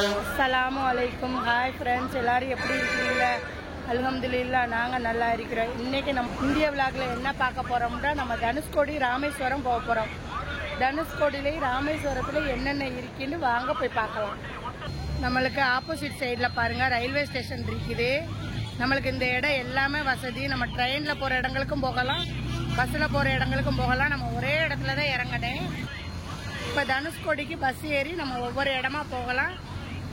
அஸ்ஸலாமு அலைக்கும். Hi friends, எல்லோரும் எப்படி இருக்கிறீங்க? அல்ஹம்துலில்லாஹ் நாங்கள் நல்லா இருக்கிறோம். இன்றைக்கி நம்ம இந்தியா விளாகில் என்ன பார்க்க போகிறோம்னா, நம்ம தனுஷ்கோடி ராமேஸ்வரம் போக போகிறோம். தனுஷ்கோடியிலேயும் ராமேஸ்வரத்தில் என்னென்ன இருக்குன்னு வாங்க போய் பார்க்கலாம். நம்மளுக்கு ஆப்போசிட் சைடில் பாருங்கள் ரயில்வே ஸ்டேஷன் இருக்குது. நம்மளுக்கு இந்த இடம் எல்லாமே வசதி. நம்ம ட்ரெயினில் போகிற இடங்களுக்கும் போகலாம், பஸ்ஸில் போகிற இடங்களுக்கும் போகலாம். நம்ம ஒரே இடத்துல தான் இறங்கினேன். இப்போ தனுஷ்கோடிக்கு பஸ் ஏறி நம்ம ஒவ்வொரு இடமா போகலாம்.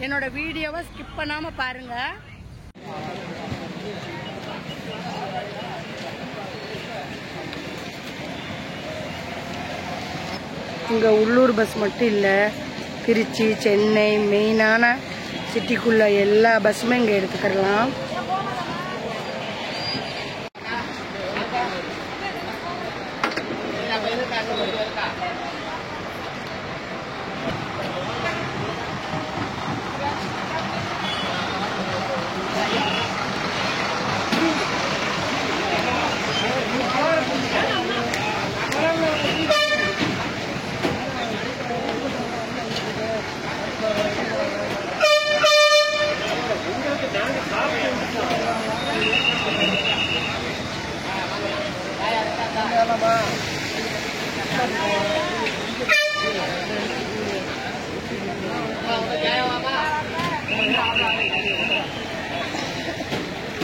என்னோட வீடியோவை ஸ்கிப் பண்ணாமல் பாருங்கள். இங்கே உள்ளூர் பஸ் மட்டும் இல்லை, திருச்சி, சென்னை, மெயினான சிட்டிக்குள்ள எல்லா பஸ்ஸுமே இங்கே எடுத்துக்கலாம்.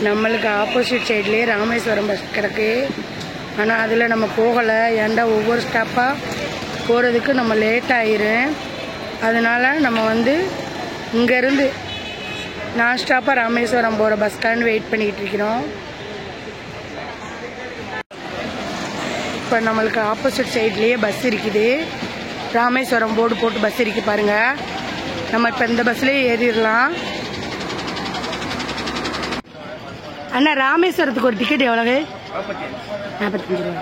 நம்மளுக்கு ஆப்போசிட் சைட்லேயே ராமேஸ்வரம் பஸ் கிடக்கு. ஆனால் அதில் நம்ம போகலை. ஏன்டா ஒவ்வொரு ஸ்டாப்பாக போகிறதுக்கு நம்ம லேட் ஆயிரும். அதனால் நம்ம இங்கேருந்து நான் ஸ்டாப்பாக ராமேஸ்வரம் போகிற பஸ் ஸ்டாண்ட் வெயிட் பண்ணிக்கிட்டு இருக்கிறோம். இப்போ நம்மளுக்கு ஆப்போசிட் சைட்லேயே பஸ் இருக்குது. ராமேஸ்வரம் போர்டு போட்டு பஸ் இருக்குது பாருங்கள். நம்ம இப்போ இந்த பஸ்லேயே ஏறிடலாம். அண்ணா, ராமேஸ்வரத்துக்கு ஒரு டிக்கெட் எவ்வளவு? 45 ரூபா.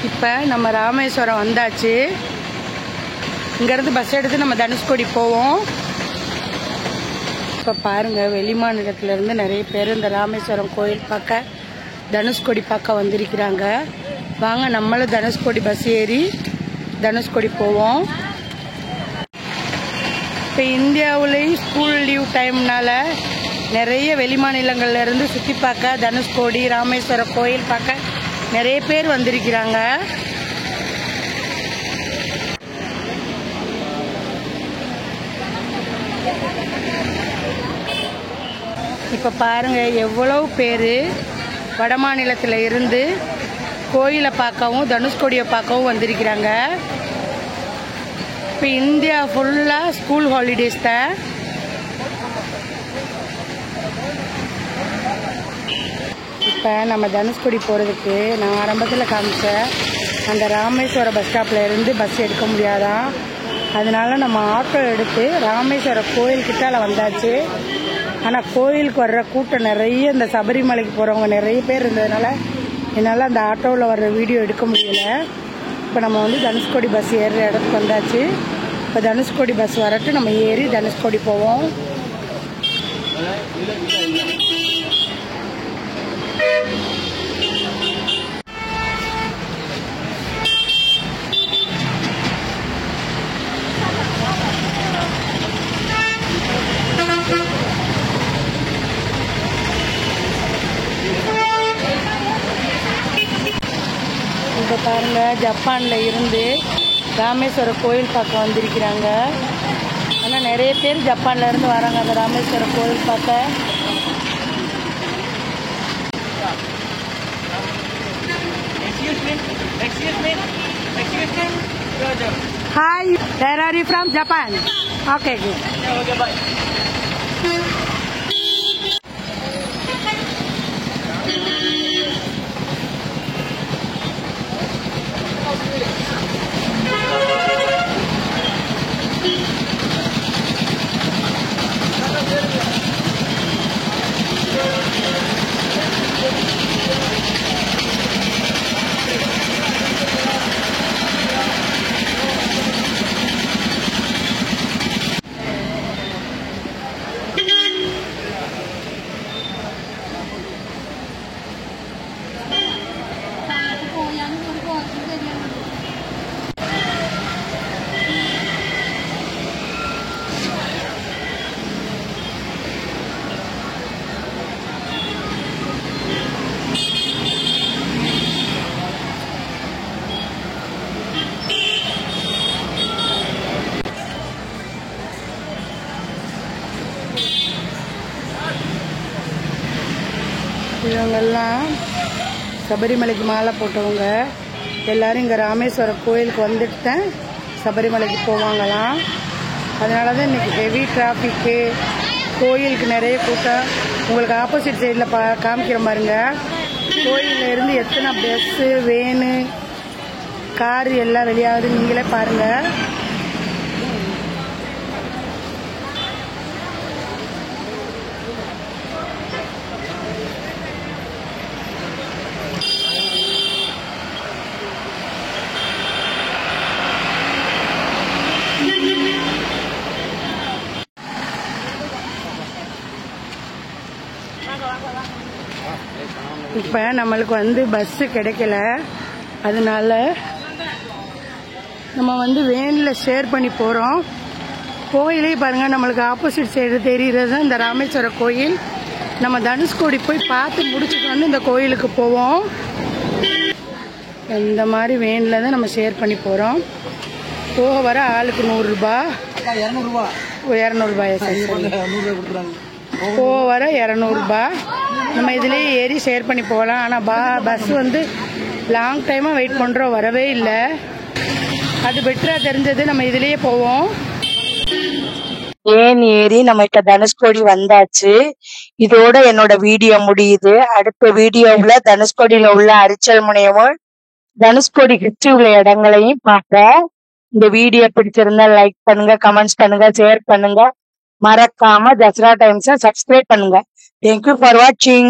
இப்போ நம்ம ராமேஸ்வரம் வந்தாச்சு. இங்கேருந்து பஸ் எடுத்து நம்ம தனுஷ்கோடி போவோம். இப்போ பாருங்கள், வெளிமாநிலத்திலேருந்து நிறைய பேர் இந்த ராமேஸ்வரம் கோயில் பார்க்க, தனுஷ்கோடி பார்க்க வந்திருக்கிறாங்க. வாங்க நம்மளும் தனுஷ்கோடி பஸ் ஏறி தனுஷ்கோடி போவோம். இப்போ இந்தியாவிலேயும் ஸ்கூல் லீவ் டைம்னால நிறைய வெளிமாநிலங்கள்லேருந்து சுற்றி பார்க்க, தனுஷ்கோடி ராமேஸ்வரம் கோயில் பார்க்க நிறைய பேர் வந்திருக்கிறாங்க. இப்போ பாருங்கள் எவ்வளவு பேர் வட மாநிலத்தில் இருந்து கோயிலை பார்க்கவும் தனுஷ்கோடியை பார்க்கவும் வந்திருக்கிறாங்க. இப்போ இந்தியா ஃபுல்லாக ஸ்கூல் ஹாலிடேஸ் தான். இப்போ நம்ம தனுஷ்கோடி போகிறதுக்கு நான் ஆரம்பத்தில் காமிச்ச அந்த ராமேஸ்வரம் பஸ் ஸ்டாப்பில் இருந்து பஸ் எடுக்க முடியாதான். அதனால நம்ம ஆட்டோ எடுத்து ராமேஸ்வரம் கோயில்கிட்டால வந்தாச்சு. ஆனால் கோயிலுக்கு வர்ற கூட்டம் நிறைய, இந்த சபரிமலைக்கு போகிறவங்க நிறைய பேர் இருந்ததுனால என்னால் அந்த ஆட்டோவில் வர்ற வீடியோ எடுக்க முடியல. இப்போ நம்ம தனுஷ்கோடி பஸ் ஏறுற இடத்துக்கு வந்தாச்சு. இப்போ தனுஷ்கோடி பஸ் வரட்டு நம்ம ஏறி தனுஷ்கோடி போவோம். இப்போ பாருங்கள், ஜப்பானில் இருந்து ராமேஸ்வரம் கோயில் பார்க்க வந்திருக்கிறாங்க. ஆனால் நிறைய பேர் ஜப்பானில் இருந்து வராங்க அந்த ராமேஸ்வரம் கோயில் பார்க்க. Hi, where are you from? Japan. Okay, good. Okay, bye. இவங்கெல்லாம் சபரிமலைக்கு மாலை போட்டவங்க எல்லாரும் இங்கே ராமேஸ்வரம் கோயிலுக்கு வந்துட்டு தான் சபரிமலைக்கு போவாங்களாம். அதனால தான் இன்றைக்கி ஹெவி டிராஃபிக்கு, கோயிலுக்கு நிறைய கூட்டம். உங்களுக்கு ஆப்போசிட் சைடில் காமிக்கிற பாருங்க, கோயிலில் இருந்து எத்தனை பஸ்ஸு, வேனு, காரு எல்லாம் வெளியாகுது, நீங்களே பாருங்கள். இப்போ நம்மளுக்கு வந்து பஸ்ஸு கிடைக்கல, அதனால நம்ம வந்து வேனில் ஷேர் பண்ணி போகிறோம். கோயிலே பாருங்கள், நம்மளுக்கு ஆப்போசிட் சைடு தெரிகிறது தான் இந்த ராமேஸ்வரம் கோயில். நம்ம தனுஷ்கோடி போய் பார்த்து முடிச்சுட்டு வந்து இந்த கோயிலுக்கு போவோம். இந்த மாதிரி வேனில் தான் நம்ம ஷேர் பண்ணி போகிறோம். போக வர ஆளுக்கு 100 ரூபா, 200 ரூபாயா சார்? போக வர 200 ரூபா. நம்ம இதுலேயே ஏறி ஷேர் பண்ணி போகலாம். ஆனால் பஸ் வந்து லாங் டைமாக வெயிட் பண்ணுறோம், வரவே இல்லை. அது பெட்டராக தெரிஞ்சது, நம்ம இதுலேயே போவோம். ஏன் ஏறி நம்ம இப்ப தனுஷ்கோடி வந்தாச்சு. இதோட என்னோட வீடியோ முடியுது. அடுத்த வீடியோவில் தனுஷ்கோடியில் உள்ள அரிச்சல் முனையமும் தனுஷ்கோடி சுற்றி உள்ள இடங்களையும் பார்க்க. இந்த வீடியோ பிடிச்சிருந்தா லைக் பண்ணுங்க, கமெண்ட்ஸ் பண்ணுங்க, ஷேர் பண்ணுங்க. மறக்காம தசரா டைம்ஸை சப்ஸ்கிரைப் பண்ணுங்க. தேங்க்யூ ஃபார் வாட்சிங்.